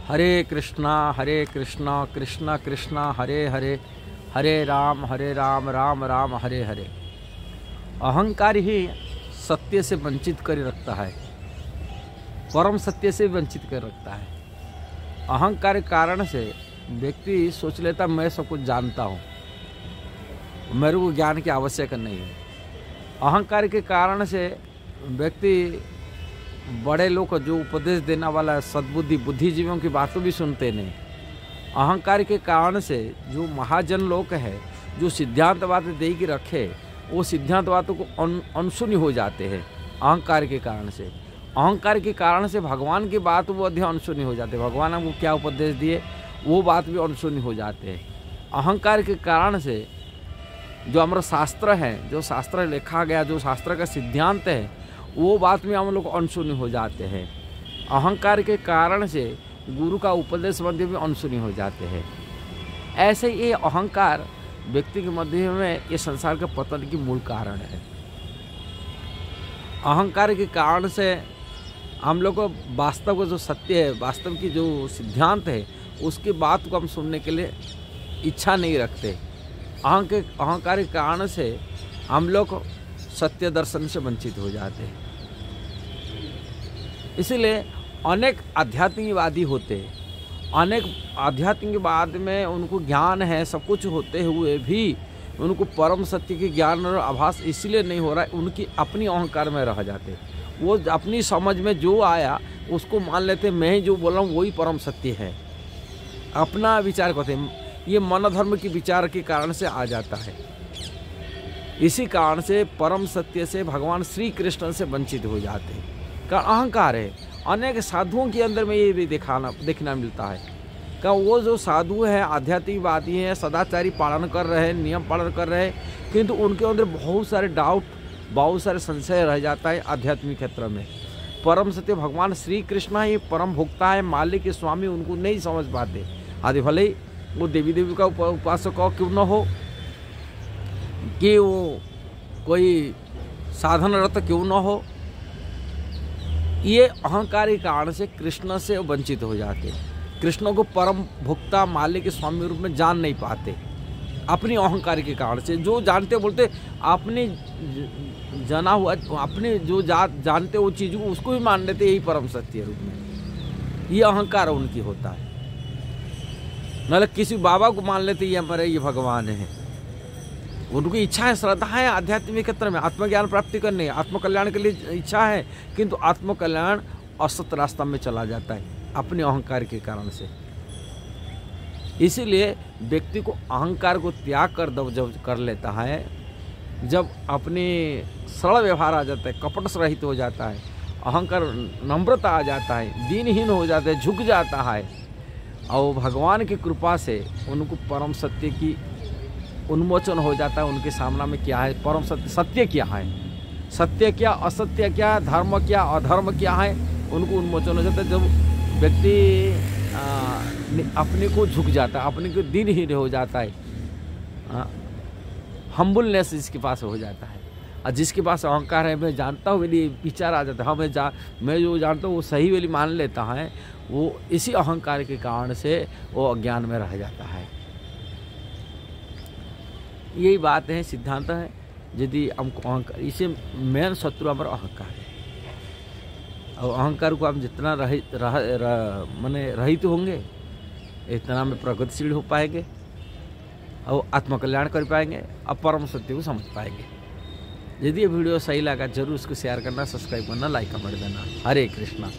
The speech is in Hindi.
हरे कृष्णा कृष्णा कृष्णा हरे हरे, हरे राम राम राम हरे हरे। अहंकार ही सत्य से वंचित कर रखता है, परम सत्य से वंचित कर रखता है। अहंकार के कारण से व्यक्ति सोच लेता मैं सब कुछ जानता हूँ, मेरे को ज्ञान की आवश्यकता नहीं है। अहंकार के कारण से व्यक्ति बड़े लोग जो उपदेश देने वाला सद्बुद्धि बुद्धिजीवियों की बातों भी सुनते नहीं। अहंकार के कारण से जो महाजन लोग हैं, जो सिद्धांतवाद दे के रखे, वो सिद्धांतवादों को अनसुनी हो जाते हैं। अहंकार के कारण से, अहंकार के कारण से भगवान की बात वो अधिक अनसुनी हो जाते हैं। भगवान हमको क्या उपदेश दिए वो बात भी अनसुनी हो जाते हैं। अहंकार के कारण से जो हमारा शास्त्र है, जो शास्त्र लिखा गया, जो शास्त्र का सिद्धांत है, वो बात में हम लोग अनसुनी हो जाते हैं। अहंकार के कारण से गुरु का उपदेश मध्य भी अनसुनी हो जाते हैं। ऐसे ये अहंकार व्यक्ति के मध्य में ये संसार के पतन की मूल कारण है। अहंकार के कारण से हम लोग को वास्तव का जो सत्य है, वास्तव की जो सिद्धांत है, उसकी बात को हम सुनने के लिए इच्छा नहीं रखते। अहंकार के कारण से हम लोग सत्य दर्शन से वंचित हो जाते हैं। इसलिए अनेक आध्यात्मिकवादी होते, अनेक आध्यात्मिकवाद में उनको ज्ञान है, सब कुछ होते हुए भी उनको परम सत्य की ज्ञान और आभास इसलिए नहीं हो रहा है, उनकी अपनी अहंकार में रह जाते। वो अपनी समझ में जो आया उसको मान लेते, मैं जो बोल रहा हूँ वही परम सत्य है, अपना विचार करते। ये मन धर्म की विचार के कारण से आ जाता है। इसी कारण से परम सत्य से भगवान श्री कृष्ण से वंचित हो जाते हैं। का अहंकार है। अनेक साधुओं के अंदर में ये भी देखना मिलता है कि वो जो साधु हैं, आध्यात्मिकवादी हैं, सदाचारी पालन कर रहे हैं, नियम पालन कर रहे हैं, किंतु उनके अंदर बहुत सारे डाउट, बहुत सारे संशय रह जाता है आध्यात्मिक क्षेत्र में। परम सत्य भगवान श्री कृष्ण ही परम भोक्ता है, मालिक के स्वामी, उनको नहीं समझ पाते। आदि भले ही वो देवी का उपासक क्यों न हो, कि वो कोई साधनरत क्यों न हो, ये अहंकार के कारण से कृष्ण से वंचित हो जाते। कृष्ण को परम भोक्ता मालिक के स्वामी रूप में जान नहीं पाते, अपनी अहंकार के कारण से। जो जानते बोलते अपने जाना हुआ, अपने जो जानते वो चीज़ को उसको भी मान लेते यही परम सत्य रूप में। ये अहंकार उनकी होता है। मतलब किसी बाबा को मान लेते ये हमारे ये भगवान है। उनको इच्छा है, श्रद्धा है आध्यात्मिक क्षेत्र में आत्मज्ञान प्राप्ति करने, आत्मकल्याण के लिए इच्छा है, किंतु आत्मकल्याण असत रास्ता में चला जाता है अपने अहंकार के कारण से। इसीलिए व्यक्ति को अहंकार को त्याग कर जब कर लेता है, जब अपने सरल व्यवहार आ जाता है, कपट रहित हो जाता है, अहंकार नम्रता आ जाता है, दीनहीन हो जाता है, झुक जाता है, और भगवान की कृपा से उनको परम सत्य की उन्मोचन हो जाता है। उनके सामने में क्या है परम सत्य, सत्य क्या है, सत्य क्या, असत्य क्या, धर्म क्या, अधर्म क्या है, उनको उन्मोचन हो जाता है। जब व्यक्ति अपने को झुक जाता है, अपने को दीनहीन हो जाता है, हम्बलनेस जिसके पास हो जाता है। और जिसके पास अहंकार है, मैं जानता हूँ, मेरी विचार आ जाता है, हाँ मैं जो जानता हूँ वो सही वाली मान लेता है, वो इसी अहंकार के कारण से वो अज्ञान में रह जाता है। यही बात है, सिद्धांत है। यदि हमको अहंकार, इसे मेन शत्रु हमारा अहंकार है, और अहंकार को हम जितना रहित होंगे, इतना में प्रगतिशील हो पाएंगे और आत्मकल्याण कर पाएंगे और परम सत्य को समझ पाएंगे। यदि ये वीडियो सही लगा जरूर उसको शेयर करना, सब्सक्राइब करना, लाइक कमेंट देना। हरे कृष्णा।